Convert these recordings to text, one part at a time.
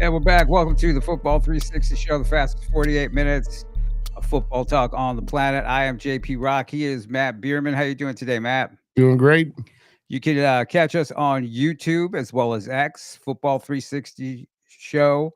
And we're back. Welcome to the Football 360 show, the fastest 48 minutes of football talk on the planet. I am JP Rock. He is Matt Bierman. How you doing today, Matt? Doing great. You can catch us on YouTube as well as X, Football 360 show.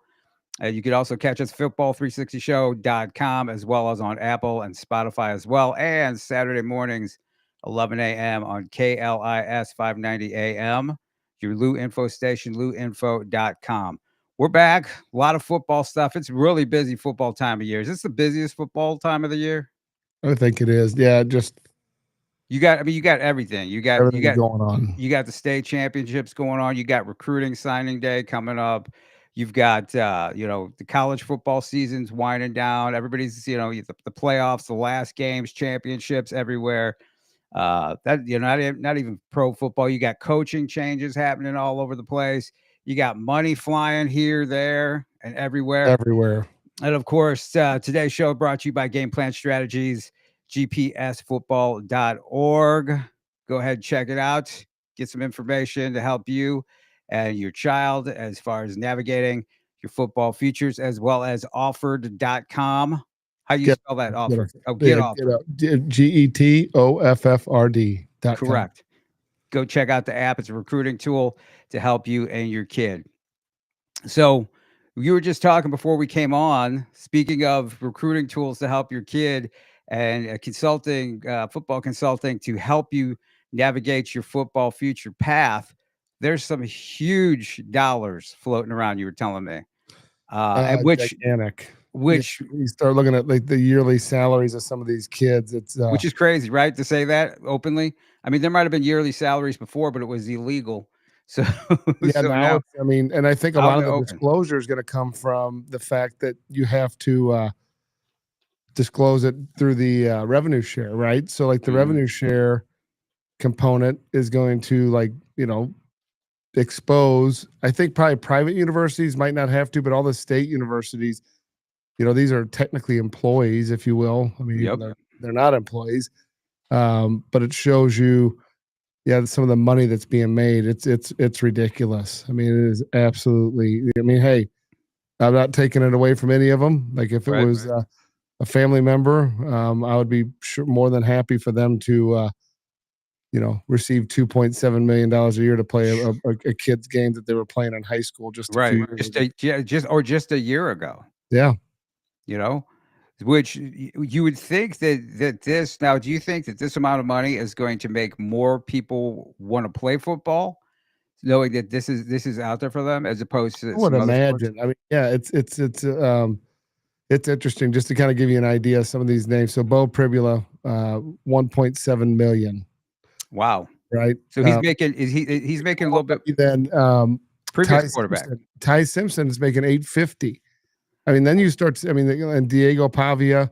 You can also catch us football360show.com as well as on Apple and Spotify as well. And Saturday mornings, 11 a.m. on KLIS 590 AM, your Lou Info station, louinfo.com. We're back. A lot of football stuff. It's really busy football time of year. Is this the busiest football time of the year? I think it is. Yeah, just You got everything. You got everything going on. you got the state championships going on. You got recruiting signing day coming up. You've got the college football season's winding down. Everybody's the playoffs, the last games, championships everywhere. Not even pro football. You got coaching changes happening all over the place. You got money flying here, there, and everywhere. Everywhere. And of course, today's show brought to you by Game Plan Strategies, gpsfootball.org. Go ahead, check it out. Get some information to help you and your child as far as navigating your football futures, as well as offered.com. How do you spell that? Offered. Get Offered. GETOFFRD. Correct. Go check out the app. It's a recruiting tool to help you and your kid. So you were just talking before we came on, speaking of recruiting tools to help your kid and football consulting to help you navigate your football future path. There's some huge dollars floating around, you were telling me. Gigantic. Which you start looking at like the yearly salaries of some of these kids. It's which is crazy, right? To say that openly. I mean, there might have been yearly salaries before, but it was illegal. So yeah, now and I think a lot of the disclosure is going to come from the fact that you have to disclose it through the revenue share, right? So like the revenue share component is going to expose. I think probably private universities might not have to, but all the state universities, these are technically employees, if you will. I mean, they're not employees, but it shows you. Yeah, some of the money that's being made, it's ridiculous. I mean, it is absolutely. I mean, hey, I'm not taking it away from any of them. Like if it was a family member, I would be more than happy for them to, receive $2.7 million a year to play a kid's game that they were playing in high school just a few years ago. Just a year ago. Yeah, which you would think that this now, do you think that this amount of money is going to make more people want to play football, knowing that this is out there for them as opposed to I would imagine. I mean, yeah, it's interesting just to kind of give you an idea of some of these names. So Bo Pribula, 1.7 million. Wow. Right. So he's making a little bit. Then previous quarterback Ty Simpson is making 850. I mean, then you start. I mean, and Diego Pavia,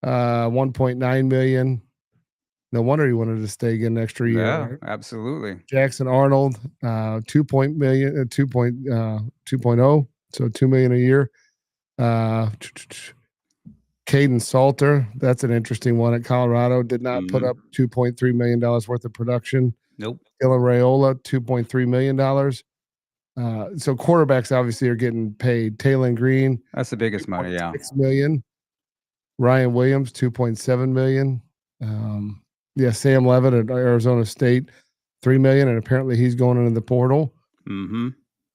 1.9 million. No wonder he wanted to stay again next year. Yeah, right? Absolutely. Jackson Arnold, 2.0, so $2 million a year. Caden Salter, that's an interesting one at Colorado. Did not put up $2.3 million worth of production. Nope. Dylan Raiola, $2.3 million. So quarterbacks obviously are getting paid. Taylon Green, that's the biggest money. Yeah, $6 million. Ryan Williams, $2.7 million. Sam Levitt at Arizona State, $3 million, and apparently he's going into the portal.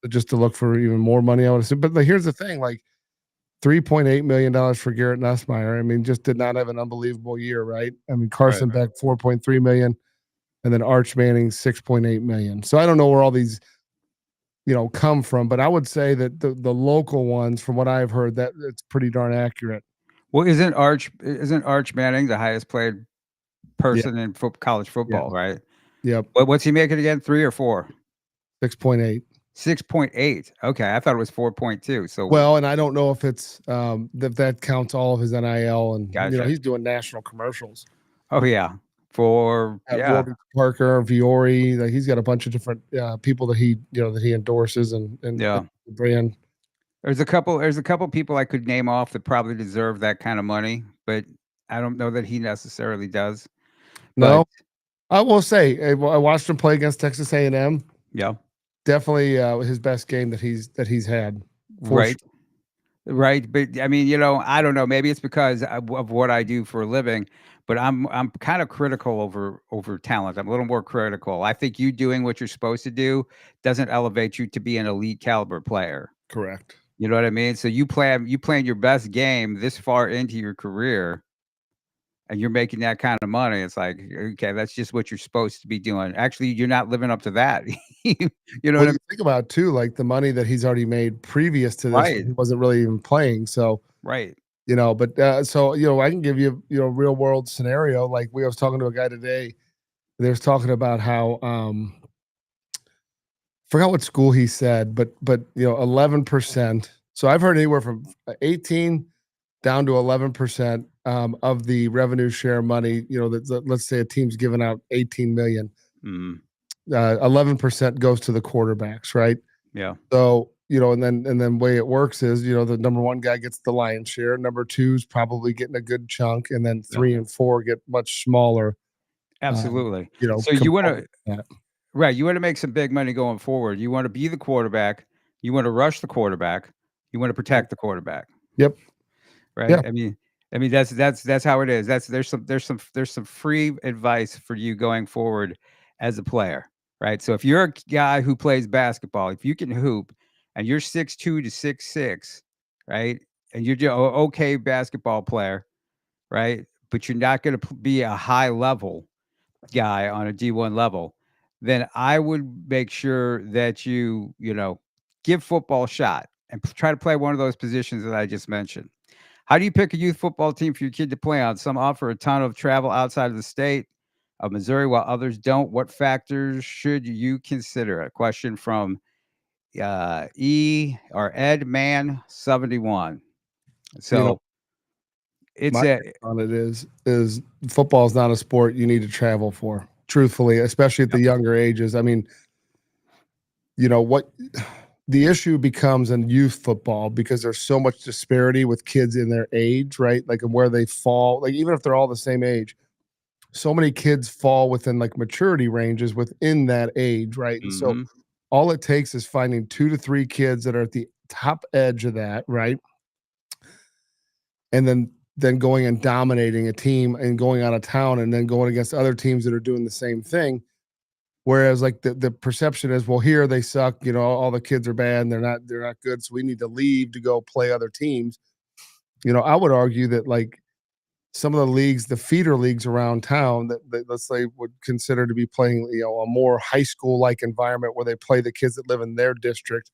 Just to look for even more money, I would assume. But here's the thing: like $3.8 million for Garrett Nussmeier. I mean, just did not have an unbelievable year, right? I mean, Carson Beck, $4.3 million, and then Arch Manning, $6.8 million. So I don't know where all these come from, but I would say that the local ones, from what I've heard, that it's pretty darn accurate. Well, isn't Arch Manning the highest paid person in college football, right? Yep. What's he making again? 3 or 4? 6.8. 6.8. Okay, I thought it was 4.2. So and I don't know if it's that counts all of his NIL and he's doing national commercials. Oh yeah. For Warby Parker, Viore, like he's got a bunch of different people that he endorses and the brand. There's a couple people I could name off that probably deserve that kind of money, but I don't know that he necessarily does. No, I will say I watched him play against Texas A&M. Yeah, definitely his best game that he's had. Right. Right, but I mean, I don't know. Maybe it's because of what I do for a living, but I'm kind of critical over talent. I'm a little more critical. I think you doing what you're supposed to do doesn't elevate you to be an elite caliber player. Correct. You know what I mean? So you playing your best game this far into your career, and you're making that kind of money. It's like, okay, that's just what you're supposed to be doing. Actually, you're not living up to that. You know Well, what I you mean? think about too, like the money that he's already made previous to this, Right, when he wasn't really even playing. So, right. but I can give you, real world scenario. Like we was talking to a guy today. They was talking about how forgot what school he said, but 11%. So I've heard anywhere from 18 down to 11% of the revenue share money. Let's say a team's giving out 18 million. Mm, 11% goes to the quarterbacks, right? yeah, So, and then way it works is, the number one guy gets the lion's share, number two's probably getting a good chunk, and then yeah. three and four get much smaller, Absolutely. So you want to component of that. Right, you wanna make some big money going forward. You wanna be the quarterback, you wanna rush the quarterback, you wanna protect the quarterback, Yep. right? Yeah. I mean, that's how it is. There's some free advice for you going forward as a player, right? So if you're a guy who plays basketball, if you can hoop and you're 6'2" to 6'6", right? And you're okay basketball player, right? But you're not gonna be a high level guy on a D1 level, then I would make sure that give football a shot and try to play one of those positions that I just mentioned. How do you pick a youth football team for your kid to play on? Some offer a ton of travel outside of the state of Missouri, while others don't. What factors should you consider? A question from Ed Man 71. You know, So it's my a take on it is football is not a sport you need to travel for, truthfully, especially at the younger ages. I mean, what the issue becomes in youth football, because there's so much disparity with kids in their age, right? Like, and where they fall, like even if they're all the same age, so many kids fall within like maturity ranges within that age, right? And so Mhm. all it takes is finding 2 to 3 kids that are at the top edge of that, right? And then going and dominating a team and going out of town and then going against other teams that are doing the same thing. Whereas like the perception is, well, here they suck, all the kids are bad and they're not good, so we need to leave to go play other teams. I would argue that like some of the leagues, the feeder leagues around town that let's say would consider to be playing, a more high school like environment where they play the kids that live in their district,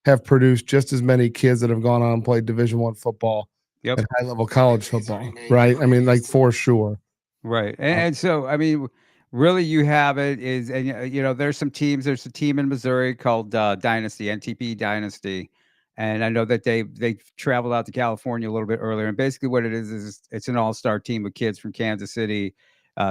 have produced just as many kids that have gone on and played Division I football Yep. and high level college football, right? I mean, like for sure. Right. And so, I mean, really, you have it is, and there's some teams. There's a team in Missouri called Dynasty, NTP Dynasty, and I know that they traveled out to California a little bit earlier. And basically, what it is it's an all-star team of kids from Kansas City,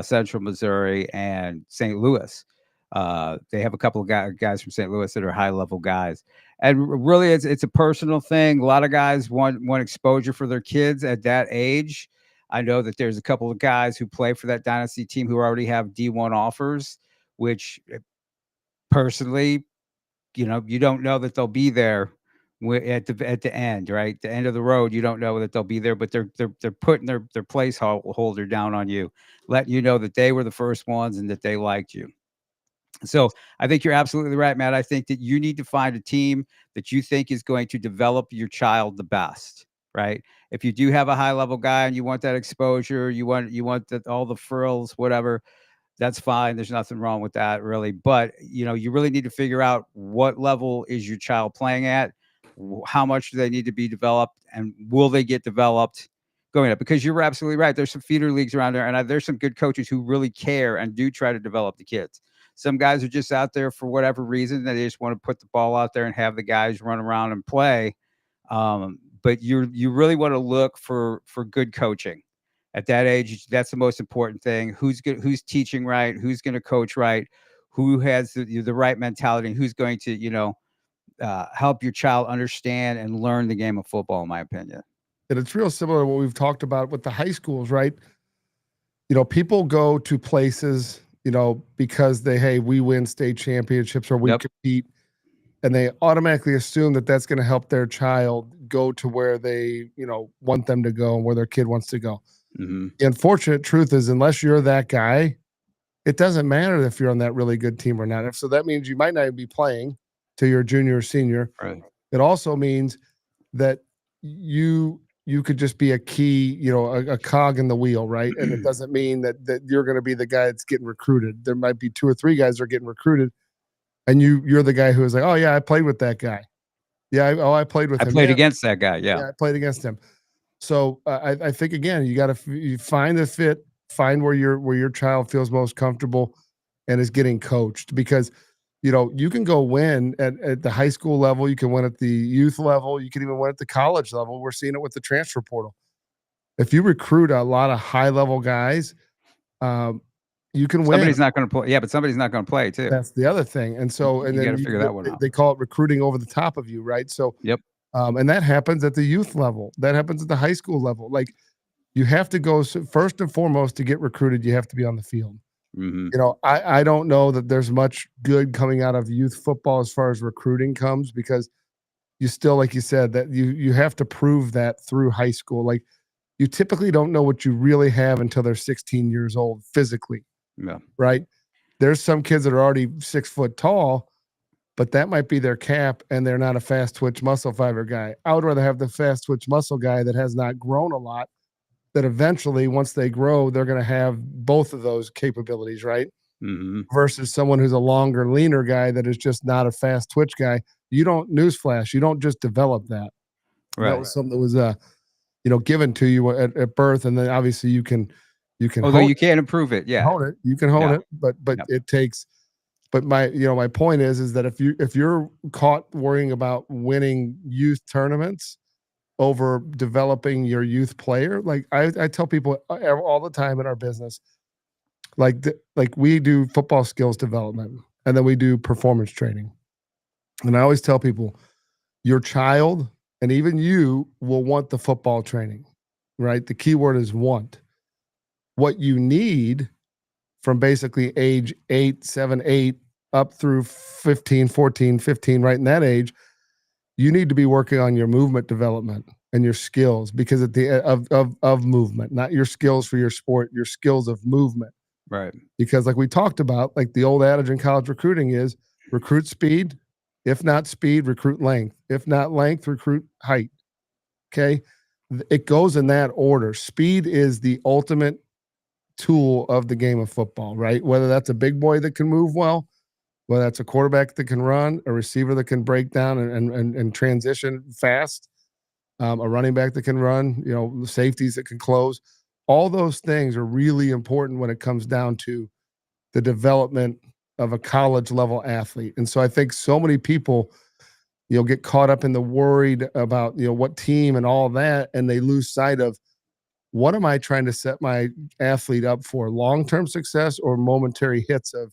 Central Missouri, and St. Louis. They have a couple of guys from St. Louis that are high-level guys, and really, it's a personal thing. A lot of guys want exposure for their kids at that age. I know that there's a couple of guys who play for that dynasty team who already have D1 offers, which personally, you don't know that they'll be there at the end, right? The end of the road, you don't know that they'll be there, but they're putting their placeholder down on you, letting you know that they were the first ones and that they liked you. So I think you're absolutely right, Matt. I think that you need to find a team that you think is going to develop your child the best, right? If you do have a high level guy and you want that exposure, you want all the frills, whatever, that's fine. There's nothing wrong with that, really. But you really need to figure out what level is your child playing at, how much do they need to be developed, and will they get developed going up? Because you're absolutely right. There's some feeder leagues around there, and there's some good coaches who really care and do try to develop the kids. Some guys are just out there for whatever reason. They just want to put the ball out there and have the guys run around and play. But you really want to look for good coaching at that age. That's the most important thing. Who's good? Who's teaching right? Who's going to coach right? Who has the right mentality? And who's going to help your child understand and learn the game of football? In my opinion. And it's real similar to what we've talked about with the high schools, right? People go to places, because we win state championships or we Yep. compete. and they automatically assume that that's going to help their child go to where they, want them to go and where their kid wants to go. Mm-hmm. The unfortunate truth is, unless you're that guy, it doesn't matter if you're on that really good team or not. So that means you might not be playing till you're a junior or senior. Right. It also means that you could just be a key, a cog in the wheel, right? And it doesn't mean that you're going to be the guy that's getting recruited. There might be 2 or 3 guys that are getting recruited, and you're the guy who is like, oh yeah, I played with that guy. Yeah, I played with him. I played against that guy. Yeah, I played against him. So I think again, you got to find the fit, find where your child feels most comfortable, and is getting coached, because you can go win at the high school level, you can win at the youth level, you can even win at the college level. We're seeing it with the transfer portal. If you recruit a lot of high level guys, you can win. Somebody's not going to play. Yeah, but somebody's not going to play too. That's the other thing. And so, you got to figure that one out. They call it recruiting over the top of you, right? So, yep. And that happens at the youth level. That happens at the high school level. Like, you have to go first and foremost to get recruited. You have to be on the field. Mm-hmm. I don't know that there's much good coming out of youth football as far as recruiting comes, because you still, like you said, that you have to prove that through high school. Like, you typically don't know what you really have until they're 16 years old physically. Yeah. Right. There's some kids that are already 6 foot tall, but that might be their cap, and they're not a fast twitch muscle fiber guy. I would rather have the fast twitch muscle guy that has not grown a lot, that eventually, once they grow, they're going to have both of those capabilities, right? Mm-hmm. Versus someone who's a longer, leaner guy that is just not a fast twitch guy. You don't, newsflash, you don't just develop that. Right. That was something that was, given to you at birth, and then obviously you can. Although you can't improve it, yeah. Hone it. You can hone it, but it takes. But my point is that if you're caught worrying about winning youth tournaments over developing your youth player, like I tell people all the time in our business, like we do football skills development, and then we do performance training, and I always tell people, your child and even you will want the football training, right? The key word is want. What you need from basically age 8, 7, 8 up through 15, 14, 15, right in that age, you need to be working on your movement development and your skills, because at the of movement, not your skills for your sport, your skills of movement. Right. Because like we talked about, like the old adage in college recruiting is recruit speed. If not speed, recruit length. If not length, recruit height. Okay. It goes in that order. Speed is the ultimate tool of the game of football, right? Whether that's a big boy that can move well, whether that's a quarterback that can run, a receiver that can break down and transition fast, a running back that can run, safeties that can close. All those things are really important when it comes down to the development of a college level athlete. And so I think so many people, get caught up in the worried about, what team and all that, and they lose sight of, what am I trying to set my athlete up for? Long-term success or momentary hits of,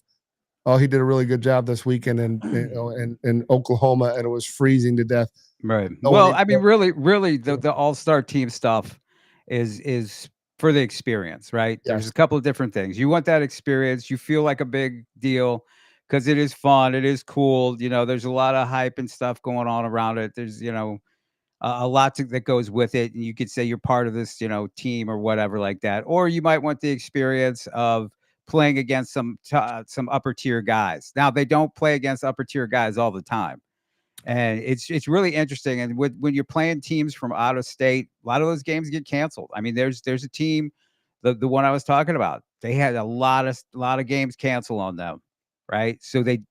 oh, he did a really good job this weekend in Oklahoma and it was freezing to death. Right. Well, I mean, really, the all-star team stuff is for the experience, right? Yes. There's a couple of different things. You want that experience. You feel like a big deal because it is fun. It is cool. There's a lot of hype and stuff going on around it. There's, a lot that goes with it. And you could say you're part of this, team or whatever like that. Or you might want the experience of playing against some upper tier guys. Now, they don't play against upper tier guys all the time. And it's really interesting. And when you're playing teams from out of state, a lot of those games get canceled. I mean, there's a team, the one I was talking about, they had a lot of games canceled on them, right? So it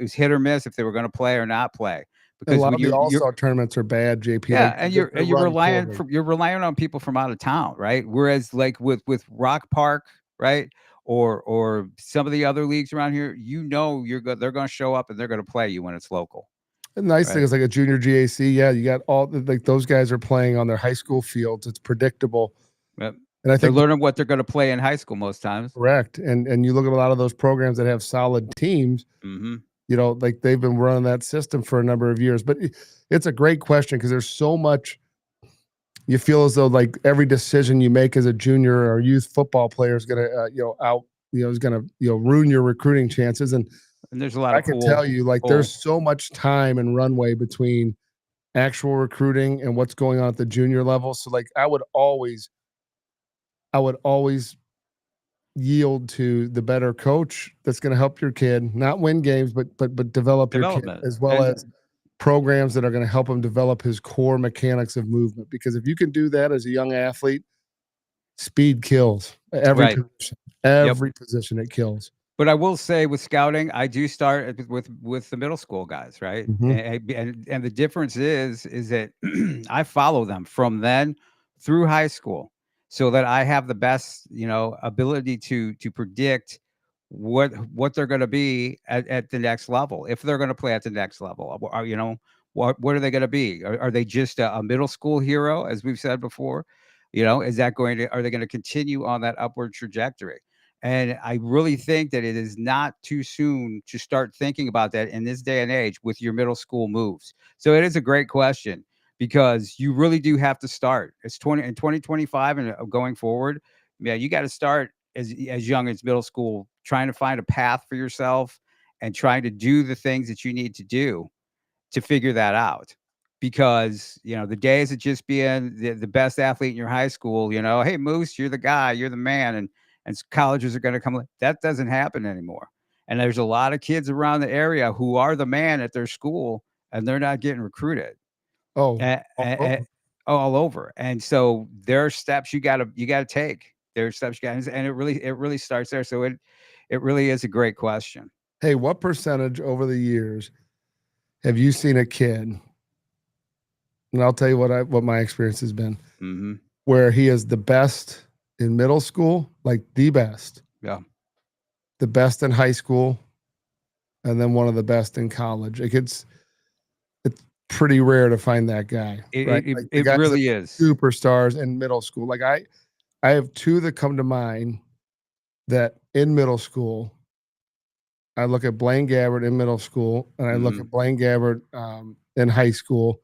was hit or miss if they were going to play or not play. Because a lot of the all-star tournaments are bad, JP. Yeah, and you're relying on people from out of town, right? Whereas like with Rock Park, right, or some of the other leagues around here, they're going to show up and they're going to play you when it's local. The nice thing is like a junior GAC, yeah, you got those guys are playing on their high school fields. It's predictable. Yep. And I think they're learning what they're going to play in high school most times. Correct. And you look at a lot of those programs that have solid teams. Mm-hmm. Like they've been running that system for a number of years. But it's a great question because there's so much. You feel as though like every decision you make as a junior or youth football player is going to is going to ruin your recruiting chances. And And there's a lot I of can tell you, like, cool. there's so much time and runway between actual recruiting and what's going on at the junior level. So, like, I would always yield to the better coach that's going to help your kid not win games, but develop your kid, Development. as well as programs that are going to help him develop his core mechanics of movement. Because if you can do that as a young athlete, speed kills every position. Every position it kills. But I will say with scouting, I do start with the middle school guys, right? And the difference is that I follow them from then through high school, so that I have the best, ability to predict what they're going to be at the next level, if they're going to play at the next level. What are they going to be? Are they just a middle school hero, as we've said before? Are they going to continue on that upward trajectory? And I really think that it is not too soon to start thinking about that in this day and age with your middle school moves. So it is a great question, because you really do have to start. It's 2025 and going forward. Yeah, you got to start as young as middle school, trying to find a path for yourself and trying to do the things that you need to do to figure that out. Because the days of just being the best athlete in your high school, hey Moose, you're the guy, you're the man, and colleges are going to come. That doesn't happen anymore. And there's a lot of kids around the area who are the man at their school, and they're not getting recruited. Oh, All over. And so there are steps you got to take. There are steps you got, and it really starts there. So it really is a great question. Hey, what percentage over the years have you seen a kid? And I'll tell you what my experience has been, where he is the best in middle school, like the best. Yeah. The best in high school, and then one of the best in college. It's pretty rare to find that guy. Right? It really is. Superstars in middle school. Like I have two that come to mind that in middle school. I look at Blaine Gabbert in middle school, and I look at Blaine Gabbert in high school.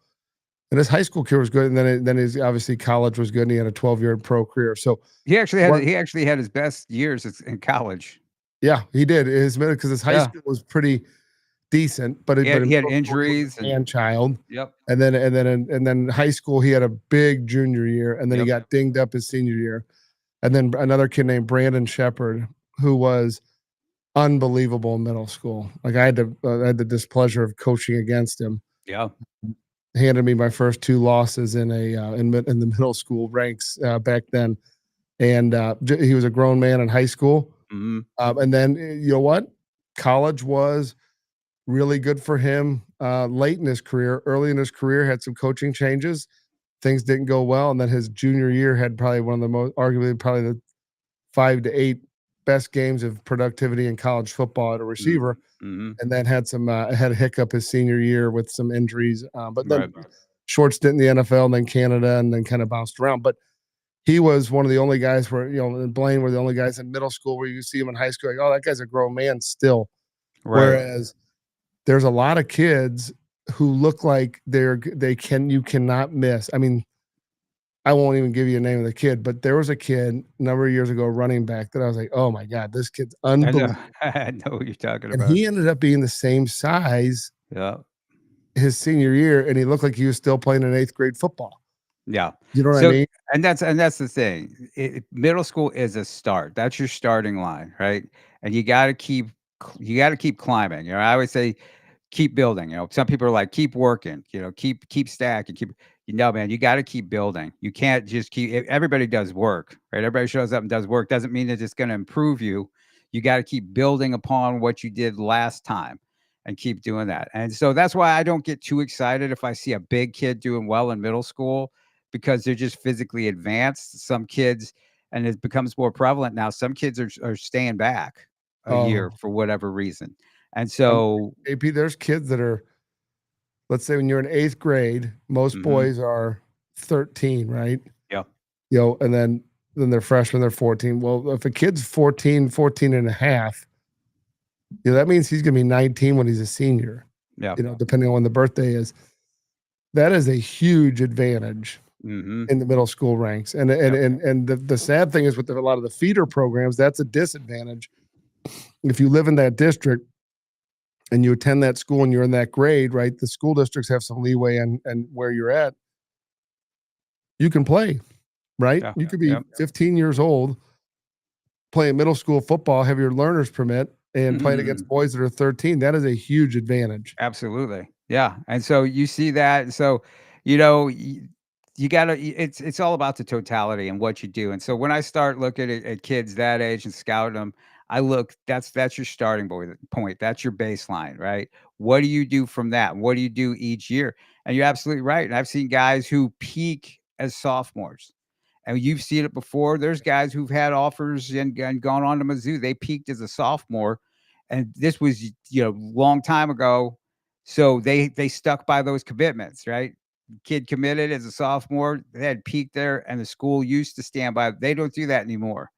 And his high school career was good, and then his obviously college was good, and he had a 12-year pro career. So he actually had his best years in college. Yeah, he did. Because his high school was pretty decent, but he had injuries and child. Yep. And then high school he had a big junior year, and then he got dinged up his senior year. And then another kid named Brandon Shepard, who was unbelievable in middle school. Like I had the displeasure of coaching against him. Yeah. Handed me my first two losses in the middle school ranks back then, and he was a grown man in high school. And then you know what? College was really good for him late in his career. Early in his career, had some coaching changes. Things didn't go well, and then his junior year had probably one of the most, arguably probably the 5 to 8 best games of productivity in college football at a receiver. And then had a hiccup his senior year with some injuries. But then short stint in the NFL, and then Canada, and then kind of bounced around. But he was one of the only guys where, and Blaine were the only guys in middle school where you see him in high school, like, oh, that guy's a grown man still. Right. Whereas there's a lot of kids who look like you cannot miss. I mean, I won't even give you a name of the kid, but there was a kid a number of years ago, running back, that I was like, oh my God, this kid's unbelievable. I know what you're talking and about. He ended up being the same size his senior year, and he looked like he was still playing in 8th grade football. Yeah. You know what I mean? And that's the thing. Middle school is a start. That's your starting line, right? And you got to keep climbing. I always say keep building. Some people are like, keep working, keep stacking, man, you got to keep building. You can't just everybody does work, right? Everybody shows up and does work. Doesn't mean that it's going to improve you. You got to keep building upon what you did last time and keep doing that. And so that's why I don't get too excited if I see a big kid doing well in middle school, because they're just physically advanced. Some kids, and it becomes more prevalent now, some kids are staying back a year for whatever reason. And so AP, there's kids that are, let's say when you're in 8th grade, most boys are 13, right? Yeah. And then they're freshmen, they're 14. Well, if a kid's 14 and a half, that means he's going to be 19 when he's a senior. Yeah. Depending on when the birthday is. That is a huge advantage in the middle school ranks. And the sad thing is, with a lot of the feeder programs, that's a disadvantage. If you live in that district, and you attend that school and you're in that grade, right? The school districts have some leeway and where you're at, you can play, right? Yeah. You could be Yep. 15 years old, playing middle school football, have your learner's permit, and playing against boys that are 13. That is a huge advantage. Absolutely. Yeah. And so you see that. So, you know, you got to, it's all about the totality and what you do. And so when I start looking at kids that age and scouting them, I look, that's your starting point. That's your baseline, right? What do you do from that? What do you do each year? And you're absolutely right. And I've seen guys who peak as sophomores. And you've seen it before. There's guys who've had offers and gone on to Mizzou. They peaked as a sophomore. And this was, long time ago. So they stuck by those commitments, right? Kid committed as a sophomore, they had peaked there, and the school used to stand by. They don't do that anymore,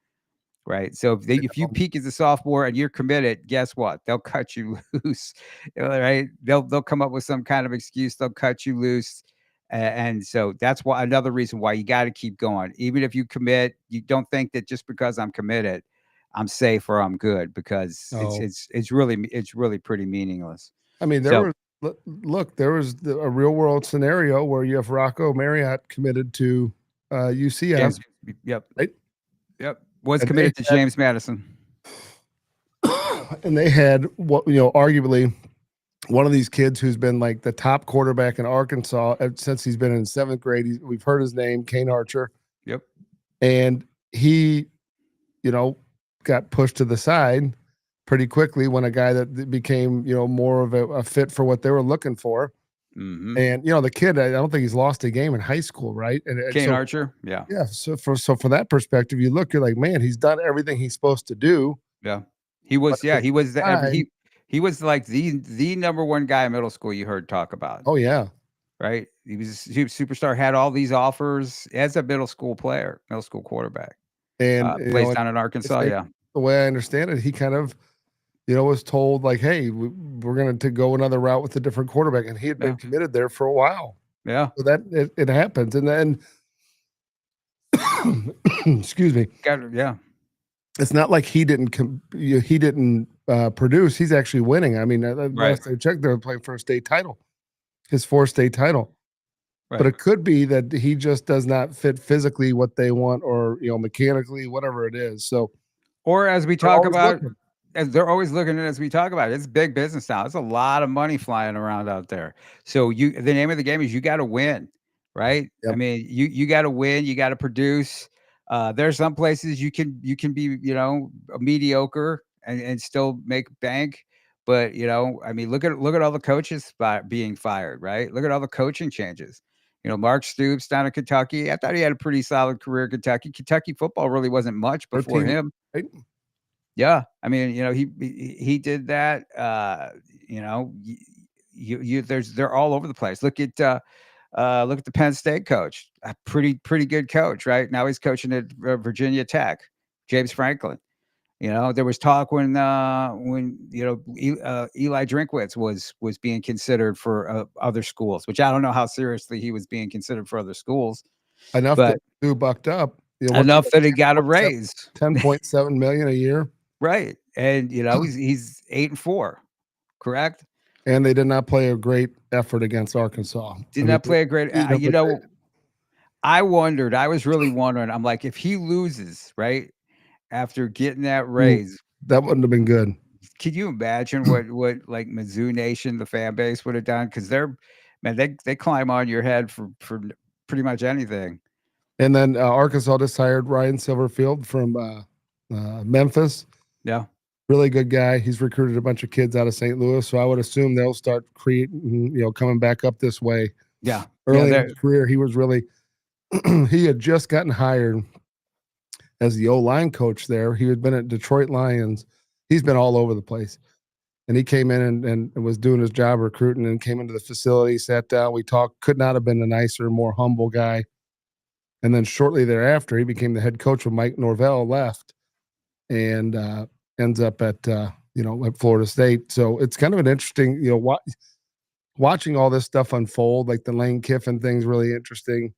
right? So if you peak as a sophomore and you're committed, guess what? They'll cut you loose, right? They'll come up with some kind of excuse. They'll cut you loose, and so that's why another reason why you got to keep going. Even if you commit, you don't think that just because I'm committed, I'm safe or I'm good, because it's really pretty meaningless. I mean, there was a real world scenario where you have Rocco Marriott committed to UCF. James, yep. Right? Yep. Was committed to James Madison. And they had arguably one of these kids who's been like the top quarterback in Arkansas since he's been in 7th grade. We've heard his name, Kane Archer. Yep. And he, got pushed to the side pretty quickly when a guy that became, more of a fit for what they were looking for. Mm-hmm. And, the kid, I don't think he's lost a game in high school, right? And Kane Archer. Yeah. Yeah. So for that perspective, you're like, man, he's done everything he's supposed to do. Yeah. He was he was like the number one guy in middle school you heard talk about. Oh yeah. Right. He was a superstar, had all these offers as a middle school quarterback. And plays down in Arkansas. Yeah. The way I understand it, he kind of, was told like, hey, we're going to go another route with a different quarterback. And he had been committed there for a while. Yeah. So that it happens. And then, excuse me. Yeah. It's not like he didn't produce. He's actually winning. I mean, last I checked, they're playing for a state title, his 4th state title. Right. But it could be that he just does not fit physically what they want, or mechanically, whatever it is. So, or as we talk about, as they're always looking at, as we talk about, it's big business now. It's a lot of money flying around out there. So the name of the game is you got to win, right? Yep. I mean, you got to win. You got to produce. There's some places you can be, mediocre and still make bank. But I mean, look at all the coaches being fired, right? Look at all the coaching changes. Mark Stoops down in Kentucky. I thought he had a pretty solid career in Kentucky. Kentucky football really wasn't much before him. Right? Yeah, I mean, he did that. They're all over the place. Look at the Penn State coach, a pretty good coach, right? Now he's coaching at Virginia Tech, James Franklin. There was talk when Eli Drinkwitz was being considered for other schools, which I don't know how seriously he was being considered for other schools. Enough that he bucked up. Enough that he got a raise, $10.7 million a year. Right, and he's 8-4, correct? And they did not play a great effort against Arkansas. Not play a great. I wondered. I was really wondering. I'm like, if he loses, right? After getting that raise, that wouldn't have been good. Can you imagine what like Mizzou Nation, the fan base, would have done? Because they climb on your head for pretty much anything. And then Arkansas just hired Ryan Silverfield from Memphis. Yeah, really good guy. He's recruited a bunch of kids out of St. Louis, so I would assume they'll start creating, coming back up this way. Yeah, early in his career, he was really he had just gotten hired as the O-line coach there. He had been at Detroit Lions. He's been all over the place. And he came in and was doing his job recruiting, and came into the facility, sat down. We talked, could not have been a nicer, more humble guy. And then shortly thereafter, he became the head coach when Mike Norvell left, and ends up at, at Florida State. So it's kind of an interesting, watching all this stuff unfold, like the Lane Kiffin thing's really interesting.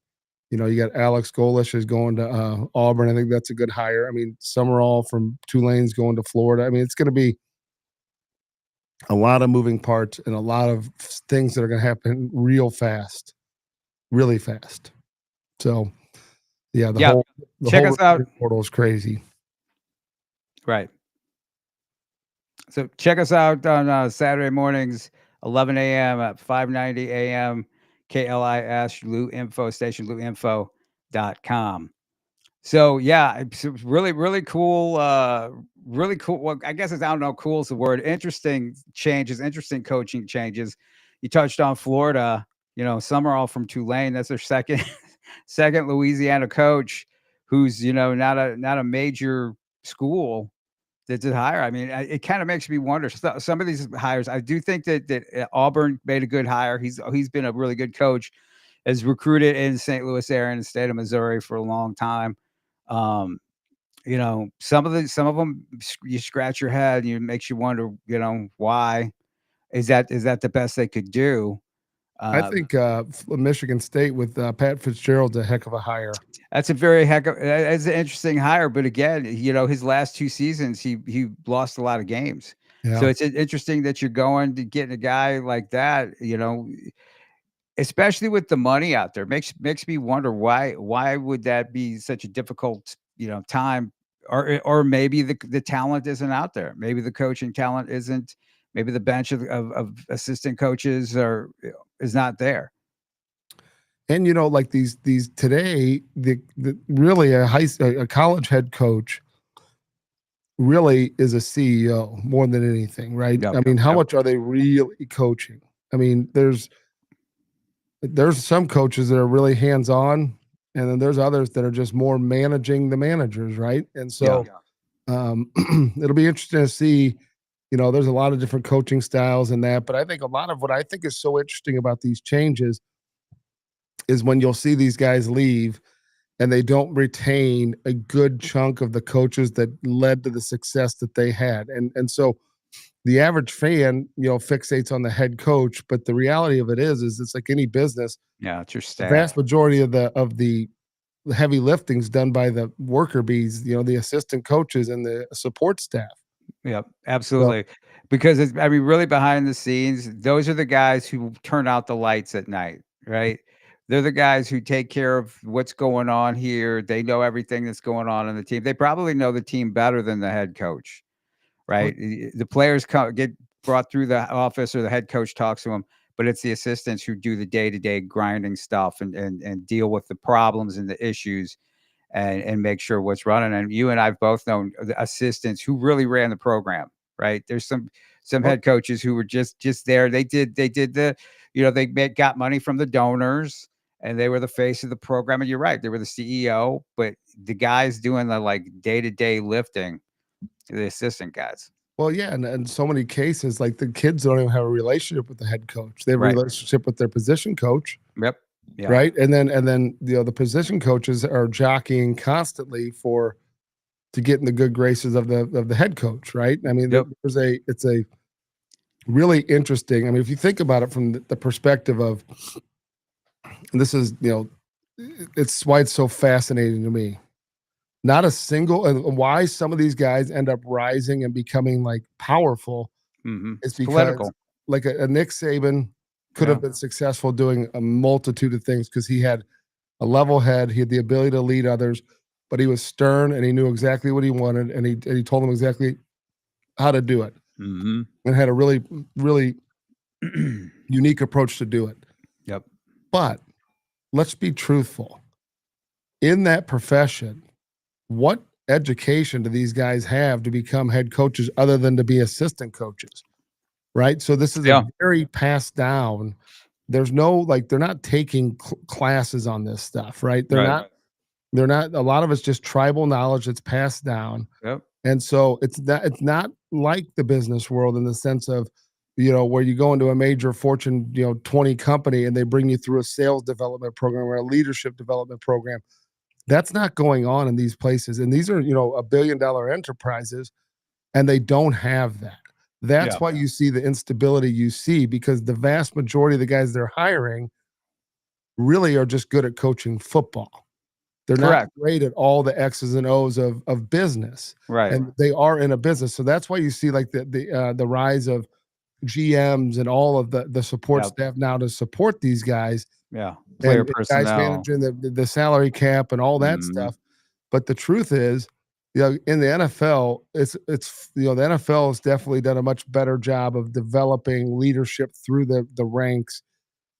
You got Alex Golish is going to Auburn. I think that's a good hire. I mean, Summerall from Tulane's going to Florida. I mean, it's going to be a lot of moving parts and a lot of things that are going to happen really fast. So, yeah, the whole check us out. Portal is crazy. Right. So check us out on Saturday mornings, 11 a.m. at 590 a.m. KLIS Lou Info Station, louinfo.com. So yeah, it's really, really cool. Really cool. Well, I guess I don't know. Cool is the word. Interesting changes. Interesting coaching changes. You touched on Florida. You know, Summerall from Tulane. That's their second, second Louisiana coach, who's not a major school that did hire. I mean, it kind of makes me wonder. Some of these hires, I do think that Auburn made a good hire. He's been a really good coach. Has recruited in St. Louis area in the state of Missouri for a long time. Some of them you scratch your head and it makes you wonder, why is that the best they could do? I think Michigan State with Pat Fitzgerald's a heck of a hire. That's an interesting hire. But again, his last 2 seasons, he lost a lot of games. Yeah. So it's interesting that you're going to get a guy like that, especially with the money out there. Makes me wonder why would that be such a difficult, time, or maybe the talent isn't out there. Maybe the coaching talent isn't. Maybe the bench of assistant coaches is not there. And like these today, the really a college head coach really is a CEO more than anything, right? Yep, I mean, how much are they really coaching? I mean, there's some coaches that are really hands-on, and then there's others that are just more managing the managers, right? And so it'll be interesting to see. There's a lot of different coaching styles in that, but I think a lot of what I think is so interesting about these changes is when you'll see these guys leave and they don't retain a good chunk of the coaches that led to the success that they had. And so the average fan, fixates on the head coach, but the reality of it is it's like any business. Yeah, it's your staff. The vast majority of the heavy lifting's done by the worker bees, the assistant coaches and the support staff. Yep, absolutely. So, because really behind the scenes, those are the guys who turn out the lights at night, right? They're the guys who take care of what's going on here. They know everything that's going on in the team. They probably know the team better than the head coach, right? The players get brought through the office or the head coach talks to them, but it's the assistants who do the day-to-day grinding stuff and deal with the problems and the issues and make sure what's running. And you and I've both known the assistants who really ran the program, right? There's some head coaches who were just there. They did the, they got money from the donors and they were the face of the program. And you're right, they were the CEO, but the guys doing the day-to-day lifting, the assistant guys. Well, yeah, and in so many cases, like the kids don't even have a relationship with the head coach. They have a relationship with their position coach. Yep. Yeah. Right. And then the position coaches are jockeying constantly to get in the good graces of the head coach. Right. I mean, it's a really interesting. I mean, if you think about it from the perspective of, and this is, it's why it's so fascinating to me. Not a single, and why some of these guys end up rising and becoming powerful is because political. Like a Nick Saban could have been successful doing a multitude of things because he had a level head. He had the ability to lead others, but he was stern and he knew exactly what he wanted. And he told them exactly how to do it and had a really, really unique approach to do it. Yep. But let's be truthful. In that profession, what education do these guys have to become head coaches other than to be assistant coaches? Right. So this is a very passed down. There's no, they're not taking classes on this stuff, right? They're not, a lot of it's just tribal knowledge that's passed down. Yep. And so it's not like the business world in the sense of, where you go into a major Fortune, 20 company and they bring you through a sales development program or a leadership development program. That's not going on in these places. And these are, $1 billion enterprises and they don't have that. That's why you see the instability you see, because the vast majority of the guys they're hiring really are just good at coaching football. They're not great at all the X's and O's of business. Right. And they are in a business. So that's why you see the rise of GMs and all of the support Yep. staff now to support these guys. Yeah. Player personnel. Guys managing the salary cap and all that Mhm. stuff. But the truth is, in the NFL, it's the NFL has definitely done a much better job of developing leadership through the ranks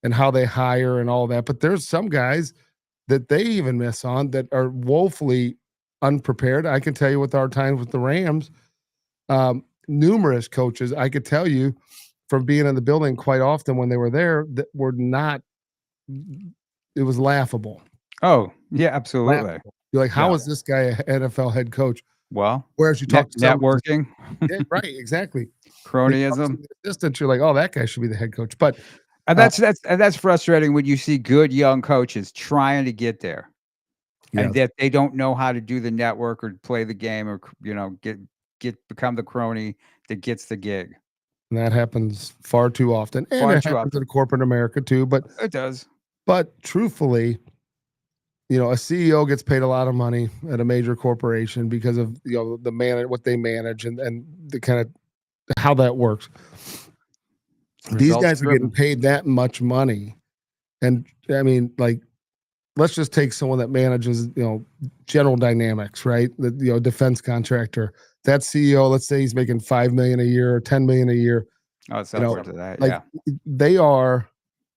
and how they hire and all that. But there's some guys that they even miss on that are woefully unprepared. I can tell you with our times with the Rams, numerous coaches, I could tell you from being in the building quite often when they were there, that were not, it was laughable. Oh, yeah, absolutely. Laughable. You're like, how is this guy an NFL head coach? Well, Whereas you talk to networking, yeah, right, exactly. cronyism. Assistant, you're like, oh, that guy should be the head coach. But And that's frustrating when you see good young coaches trying to get there, and that they don't know how to do the network or play the game or become the crony that gets the gig. And that happens far too often, and it happens in corporate America too. But it does. But truthfully, a CEO gets paid a lot of money at a major corporation because of what they manage and the kind of how that works. These guys are getting paid that much money, and I mean, like, let's just take someone that manages, General Dynamics, right? The defense contractor. That CEO, let's say he's making $5 million a year or $10 million a year. Oh, it's somewhere to that. Like, they are,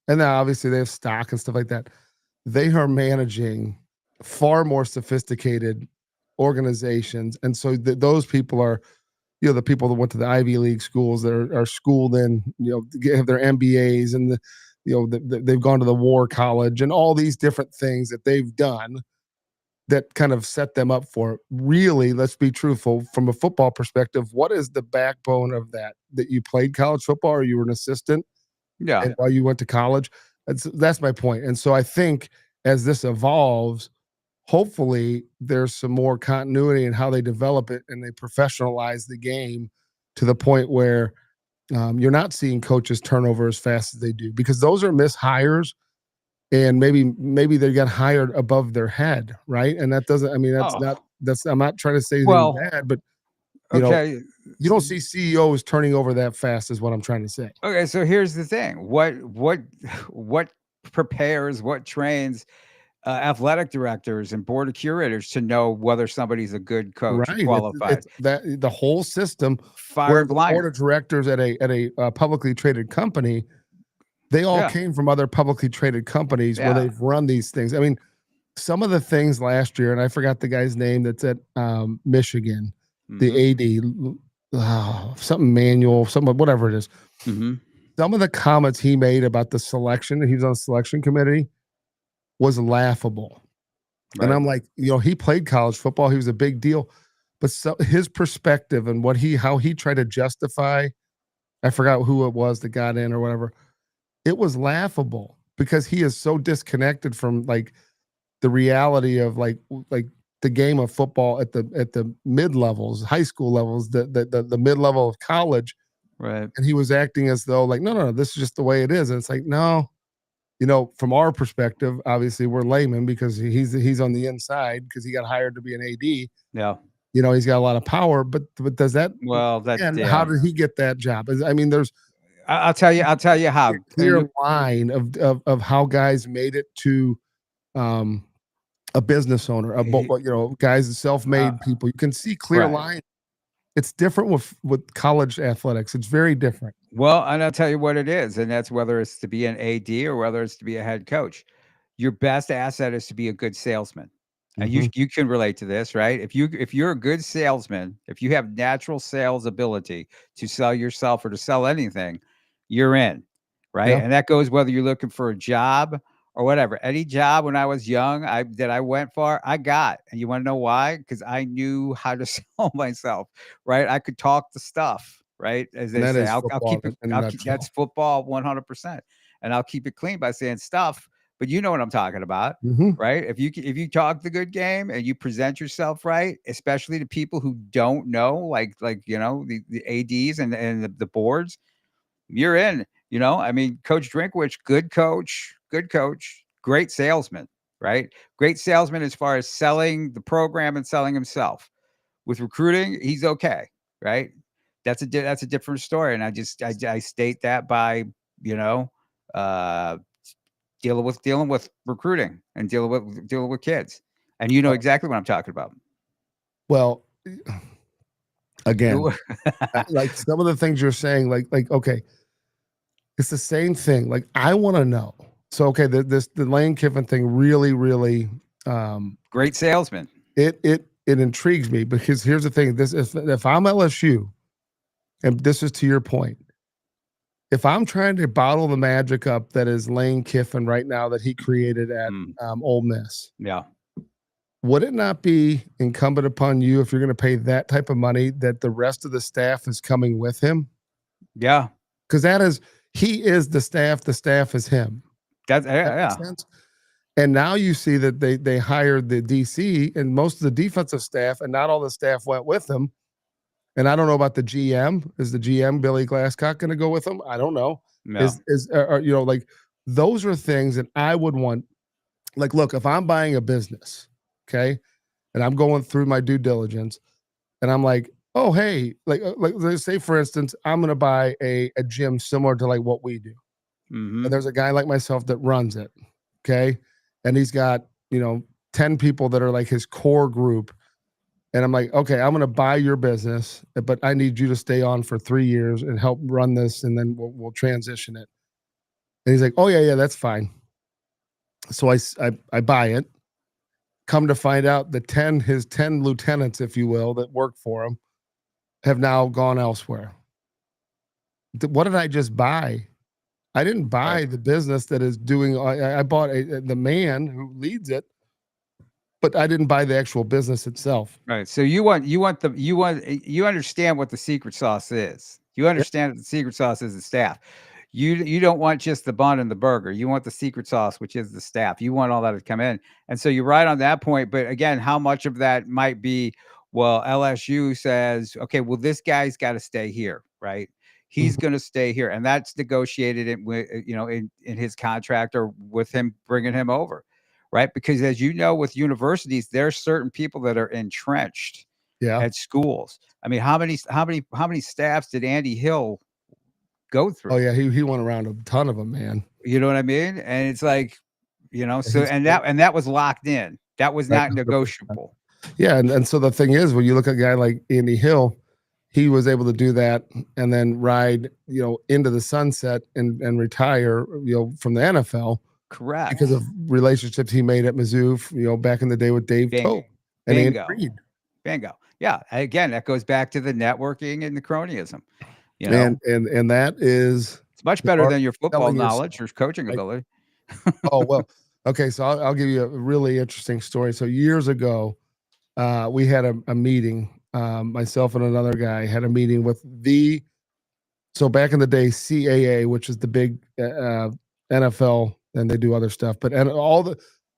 and then obviously they have stock and stuff like that. They are managing far more sophisticated organizations, and so those people are, the people that went to the Ivy League schools that are schooled in, have their MBAs and they've gone to the War College and all these different things that they've done that kind of set them up for it. Really, let's be truthful, from a football perspective, what is the backbone of that you played college football or you were an assistant? Yeah. And while you went to college? That's my point. And so I think as this evolves, hopefully there's some more continuity in how they develop it and they professionalize the game to the point where you're not seeing coaches turnover as fast as they do, because those are mishires. And maybe they got hired above their head, right? And that doesn't, I mean, I'm not trying to say anything bad, but you don't see CEOs turning over that fast is what I'm trying to say. Okay, so here's the thing. What prepares, what trains athletic directors and board of curators to know whether somebody's a good coach, right? Qualified? It's that the whole system, where the board of directors at a publicly traded company, they all came from other publicly traded companies where they've run these things. I mean, some of the things last year, and I forgot the guy's name that's at Michigan, the AD, something manual, whatever it is. Mm-hmm. Some of the comments he made about the selection, he was on the selection committee, was laughable. Right. And I'm like, he played college football. He was a big deal. But his perspective and how he tried to justify, I forgot who it was that got in or whatever. It was laughable because he is so disconnected from like the reality of like the game of football at the mid levels, high school levels, the mid level of college. Right. And he was acting as though like, no, this is just the way it is. And it's like, no, from our perspective, obviously we're laymen because he's on the inside because he got hired to be an AD. Yeah. He's got a lot of power, but does that? Well, how did he get that job? I mean, there's. I'll tell you how. Clear line of how guys made it to a business owner, guys, self-made people. You can see clear line. It's different with college athletics. It's very different. Well, and I'll tell you what it is, and that's whether it's to be an AD or whether it's to be a head coach. Your best asset is to be a good salesman. And you can relate to this, right? If you're a good salesman, if you have natural sales ability to sell yourself or to sell anything, you're in, right? Yeah. And that goes whether you're looking for a job or whatever. Any job when I was young that I went for, I got. And you want to know why? Because I knew how to sell myself, right? I could talk the stuff, right? As they say, I'll keep it. That's football 100%. And I'll keep it clean by saying stuff. But you know what I'm talking about, right? If you talk the good game and you present yourself right, especially to people who don't know, like the ADs and the boards, you're in. I mean, Coach Drinkwitz, good coach, great salesman, right? Great salesman as far as selling the program and selling himself. With recruiting, he's okay, right? that's a different story. And I state that by, you know, dealing with recruiting and dealing with kids. And you know exactly what I'm talking about. Well, again, like some of the things you're saying, like, okay, it's the same thing. Like, I want to know. So, okay, the Lane Kiffin thing really, great salesman. It intrigues me because here's the thing. This if I'm LSU, and this is to your point, if I'm trying to bottle the magic up that is Lane Kiffin right now that he created at Ole Miss, yeah, would it not be incumbent upon you, if you're going to pay that type of money, that the rest of the staff is coming with him? Yeah, because he is the staff is him. That makes sense? And now you see that they hired the DC and most of the defensive staff, and not all the staff went with them. And I don't know about the GM. Is the GM Billy Glasscock going to go with them? I don't know. No. You know, like, those are things that I would want. Like, look, if I'm buying a business, okay, and I'm going through my due diligence, and I'm like, oh, hey, like let's say, for instance, I'm going to buy a gym similar to like what we do. Mm-hmm. And there's a guy like myself that runs it, okay, and he's got, you know, 10 people that are like his core group. And I'm like, okay, I'm going to buy your business, but I need you to stay on for 3 years and help run this, and then we'll transition it. And he's like, oh yeah, that's fine. So I buy it. Come to find out that his 10 lieutenants, if you will, that work for him, have now gone elsewhere. What did I just buy? I didn't buy the business that is doing. I bought the man who leads it, but I didn't buy the actual business itself. Right. So you understand what the secret sauce is. You understand that the secret sauce is the staff. You don't want just the bun and the burger. You want the secret sauce, which is the staff. You want all that to come in. And so you're right on that point. But again, how much of that might be, well, LSU says, okay, well, this guy's got to stay here, right? He's going to stay here. And that's negotiated in his contract or with him bringing him over. Right. Because as you know, with universities, there's certain people that are entrenched at schools. I mean, how many staffs did Andy Hill go through? Oh yeah, he went around a ton of them, man. You know what I mean? And it's like, you know, so and that was locked in. That was not negotiable. Yeah, and so the thing is, when you look at a guy like Andy Hill, he was able to do that and then ride, you know, into the sunset and retire, you know, from the NFL. Correct. Because of relationships he made at Mizzou, you know, back in the day with Dave Tope and Andy Reid. Bingo. Yeah. Again, that goes back to the networking and the cronyism. You know? And that is, it's much better than your football knowledge or coaching ability. Oh, well, okay. So I'll give you a really interesting story. So years ago, we had a meeting. Myself and another guy had a meeting with so back in the day, CAA, which is the big NFL, and they do other stuff, but all the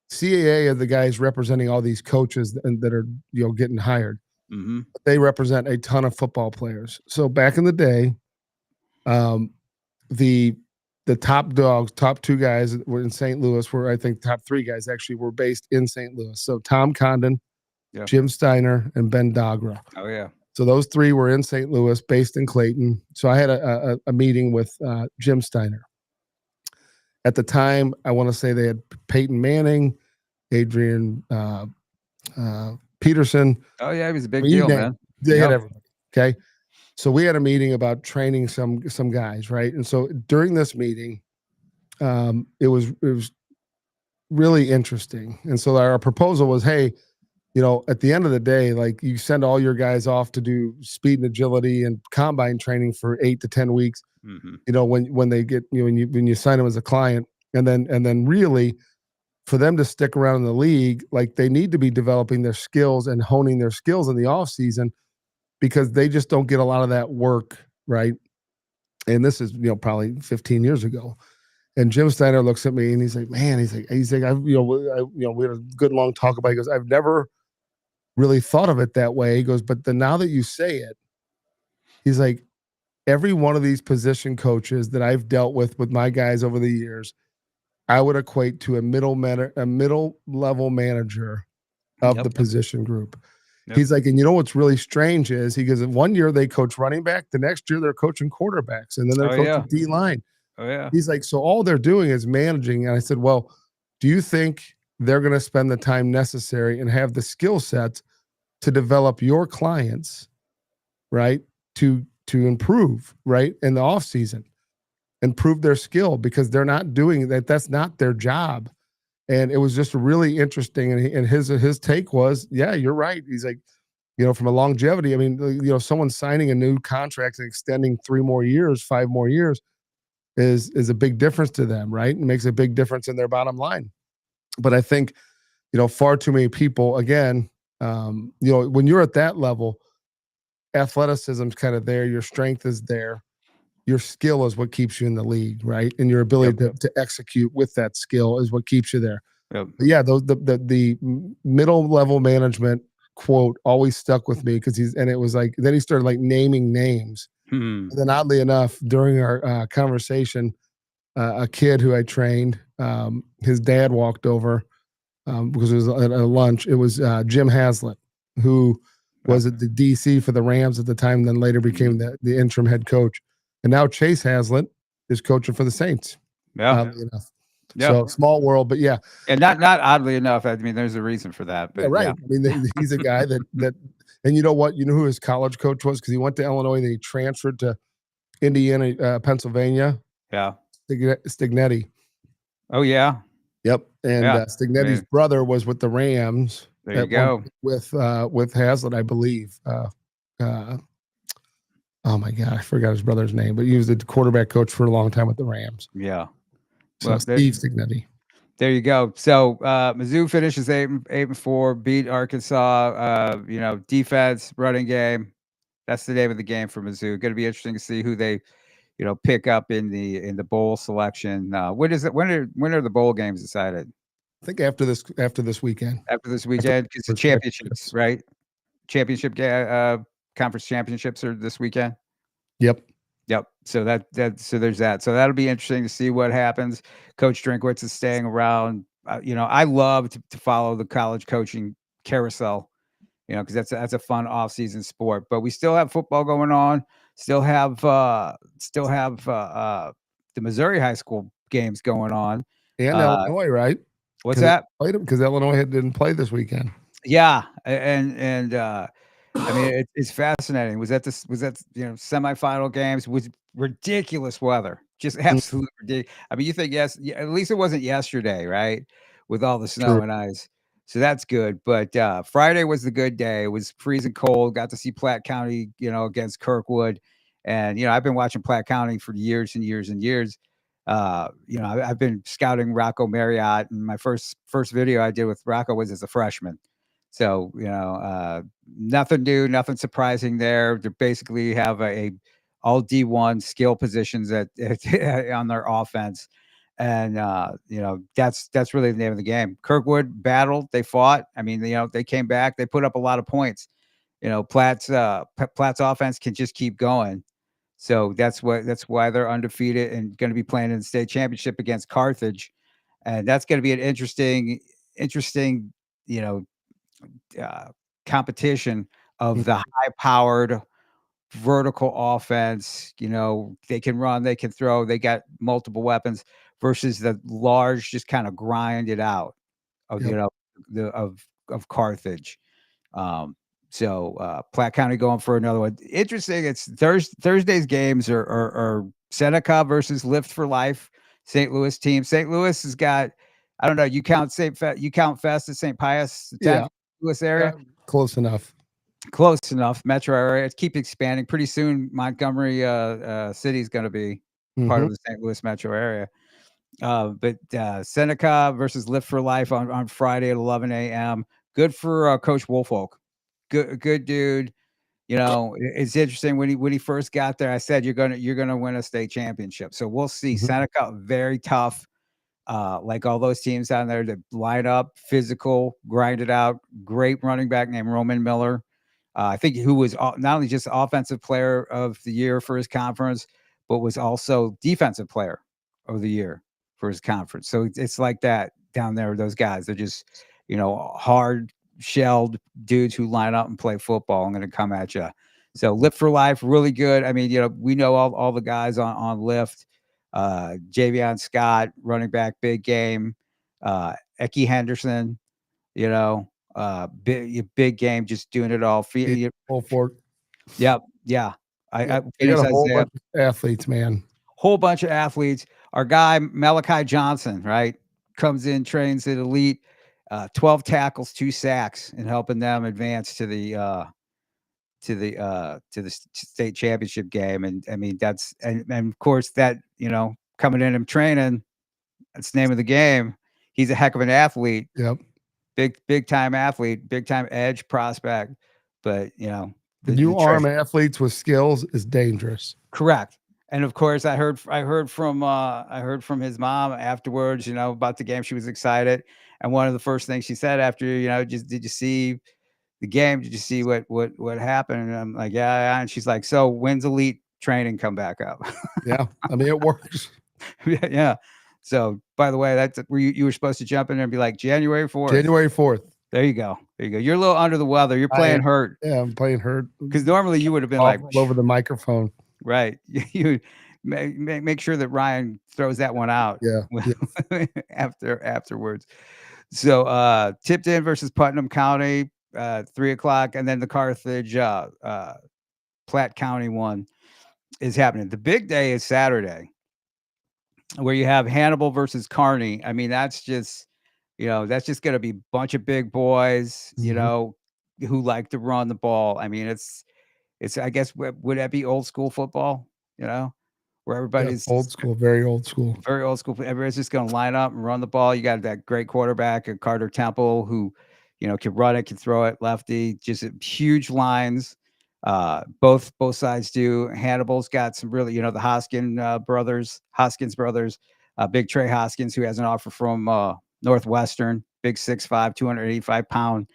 CAA are the guys representing all these coaches that are, you know, getting hired. Mm-hmm. They represent a ton of football players. So back in the day, the top dogs, top two guys were in St. Louis, where I think top three guys actually were based in St. Louis. So Tom Condon, Jim Steiner, and Ben Dogra. Oh yeah. So those three were in St. Louis, based in Clayton. So I had a meeting with Jim Steiner. At the time, I want to say they had Peyton Manning, Adrian Peterson. Oh yeah, he was a big deal, man. They had everything. Okay. So we had a meeting about training some guys, right? And so during this meeting, it was really interesting. And so our proposal was, hey, you know, at the end of the day, like, you send all your guys off to do speed and agility and combine training for 8 to 10 weeks. Mm-hmm. You know, when they get, you know, when you sign them as a client, and then really for them to stick around in the league, like, they need to be developing their skills and honing their skills in the off season, because they just don't get a lot of that work, right? And this is, you know, probably 15 years ago. And Jim Steiner looks at me and he's like, man, he's like, we had a good long talk about it. He goes, I've never really thought of it that way. He goes, but then now that you say it, he's like, every one of these position coaches that I've dealt with my guys over the years, I would equate to a middle level manager of the position group. Yep. He's like, and you know what's really strange is he goes, one year they coach running back, the next year they're coaching quarterbacks, and then they're coaching D line. Oh yeah. He's like, so all they're doing is managing. And I said, well, do you think they're going to spend the time necessary and have the skill sets to develop your clients, right? To improve, right, in the off season, improve their skill, because they're not doing that. That's not their job. And it was just really interesting. And his take was, yeah, you're right. He's like, you know, from a longevity, I mean, you know, someone signing a new contract and extending 3 more years, 5 more years is a big difference to them, right? And makes a big difference in their bottom line. But I think, you know, far too many people, again, you know, when you're at that level, athleticism's kind of there, your strength is there, your skill is what keeps you in the league, right? And your ability to execute with that skill is what keeps you there. Yep. But yeah, the middle level management quote always stuck with me, because it was like, then he started like naming names. And then oddly enough, during our conversation, a kid who I trained, his dad walked over because it was at a lunch. It was Jim Haslett, who was at the DC for the Rams at the time, then later became the interim head coach. And now Chase Haslett is coaching for the Saints. Yeah. So small world, but yeah. And not oddly enough, I mean, there's a reason for that. But yeah, right. I mean, he's a guy that, and you know what? You know who his college coach was? Because he went to Illinois and then he transferred to Indiana, Pennsylvania. Yeah. Stignetti. Oh, yeah. Yep. And Stignetti's brother was with the Rams. There you go. With Haslett, I believe. Oh my God, I forgot his brother's name, but he was the quarterback coach for a long time with the Rams. Yeah. So well, Steve Stignetti. There you go. So Mizzou finishes 8-4, beat Arkansas. You know, defense, running game. That's the name of the game for Mizzou. Going to be interesting to see who they, you know, pick up in the bowl selection. When is it? When are the bowl games decided? I think after this weekend. After this weekend, it's the championships, right? Championship conference championships are this weekend. Yep. So so there's that. So that'll be interesting to see what happens. Coach Drinkwitz is staying around. You know, I love to follow the college coaching carousel. You know, because that's a fun off-season sport. But we still have football going on. Still have the Missouri high school games going on. And Illinois, right? What's that? Played them because Illinois didn't play this weekend. Yeah, and I mean it's fascinating. Was that you know, semifinal games with ridiculous weather, just absolutely ridiculous. I mean, you think at least it wasn't yesterday, right? With all the snow and ice. So that's good. But Friday was the good day. It was freezing cold. Got to see Platte County, you know, against Kirkwood. And, you know, I've been watching Platte County for years and years and years. You know, I've been scouting Rocco Marriott, and my first video I did with Rocco was as a freshman. So, you know, nothing new, nothing surprising there. They basically have a all D1 skill positions on their offense. And, you know, that's really the name of the game. Kirkwood battled, they fought. I mean, you know, they came back, they put up a lot of points. You know, Platte's offense can just keep going. So that's why they're undefeated and going to be playing in the state championship against Carthage. And that's going to be an interesting, you know, competition of the high-powered vertical offense. You know, they can run, they can throw, they got multiple weapons versus the large, just kind of grind it out of, you know, of Carthage. So Platte County going for another one. Interesting. It's Thursday's games are Seneca versus Lift for Life, St. Louis team. St. Louis has got, I don't know, you count Fest at St. Pius, Louis area? Yeah, close enough. Close enough. Metro area. It keeps expanding. Pretty soon, Montgomery City is going to be part of the St. Louis metro area. But Seneca versus Lift for Life on Friday at 11 a.m. Good for Coach Woolfolk. Good dude. You know, it's interesting when he first got there. I said you're gonna win a state championship. So we'll see. Seneca very tough. Like all those teams down there that line up, physical, grind it out. Great running back named Roman Miller. I think who was not only just offensive player of the year for his conference, but was also defensive player of the year for his conference. So it's like that down there. Those guys, they're just, you know, hard shelled dudes who line up and play football. I'm going to come at you. So Lift for Life, really good. I mean, we know all the guys on Lift. Javion Scott, running back, big game. Eki Henderson, big game, just doing it all. Full fork. Yep. Yeah. They got a whole bunch of athletes, man. Whole bunch of athletes. Our guy, Malachi Johnson, right, comes in, trains at elite, 12 tackles, 2 sacks, and helping them advance to the state championship game. And I mean, and of course that, coming in and training, that's the name of the game. He's a heck of an athlete. Yep. Big time athlete, big time edge prospect. But you arm athletes with skills is dangerous. Correct. And of course, I heard from his mom afterwards, about the game. She was excited, and one of the first things she said after, just, did you see the game? Did you see what happened? And I'm like, yeah. And she's like, so when's elite training come back up? Yeah, I mean, it works. Yeah. So, by the way, that's where you were supposed to jump in there and be like, January 4th. January 4th. There you go. You're a little under the weather. You're playing hurt. Yeah, I'm playing hurt. Because normally you would have been all over the microphone. Right. You make sure that Ryan throws that one out. Yeah. Afterwards. So Tipton versus Putnam County, 3:00, and then the Carthage Platte County one is happening. The big day is Saturday, where you have Hannibal versus Kearney. I mean, that's just going to be a bunch of big boys, who like to run the ball. I mean, it's I guess, would that be old school football? Where everybody's old school, very old school. Very old school. Everybody's just going to line up and run the ball. You got that great quarterback, Carter Temple, who, can run it, can throw it, lefty, just huge lines. Both sides do. Hannibal's got some really, the Hoskins brothers, big Trey Hoskins, who has an offer from Northwestern, big 6'5", 285-pound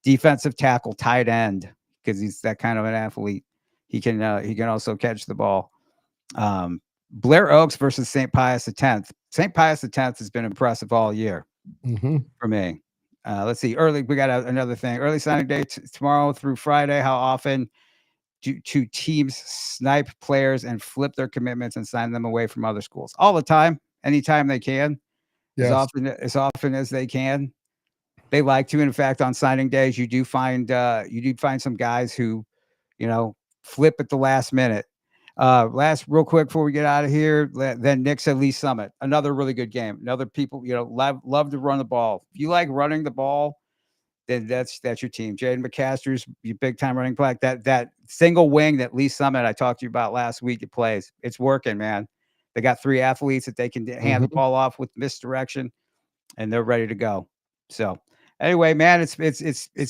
defensive tackle, tight end, because he's that kind of an athlete. He can also catch the ball. Blair Oaks versus St. Pius X. St. Pius X has been impressive all year for me. Let's see. We got another thing. Early signing day tomorrow through Friday. How often do teams snipe players and flip their commitments and sign them away from other schools? All the time, anytime they can. Yes. As often as they can. They like to. In fact, on signing days, you do find some guys who, flip at the last minute. Last real quick before we get out of here, then Nick's at Lee Summit, another really good game. Another people, love to run the ball. If you like running the ball, then that's your team. Jaden McCaster's big time running back. That single wing that Lee Summit I talked to you about last week, it plays. It's working, man. They got 3 athletes that they can hand the ball off with misdirection, and they're ready to go. So anyway, man, it's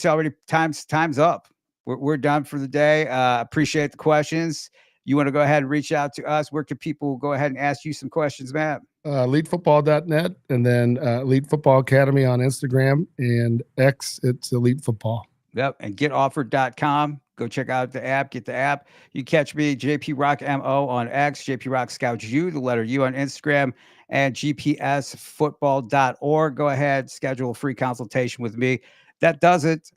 already time's up. We're done for the day. Appreciate the questions. You want to go ahead and reach out to us? Where can people go ahead and ask you some questions, Matt? EliteFootball.net, and then Elite Football Academy on Instagram, and X, it's Elite Football. Yep, and GetOffered.com. Go check out the app. Get the app. You catch me, JP Rock MO on X, JP Rock Scouts U, the letter U on Instagram, and GPSfootball.org. Go ahead, schedule a free consultation with me. That does it.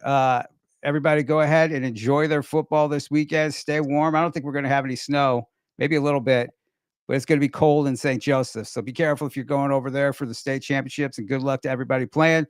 Everybody go ahead and enjoy their football this weekend. Stay warm. I don't think we're going to have any snow, maybe a little bit, but it's going to be cold in St. Joseph. So be careful if you're going over there for the state championships, and good luck to everybody playing.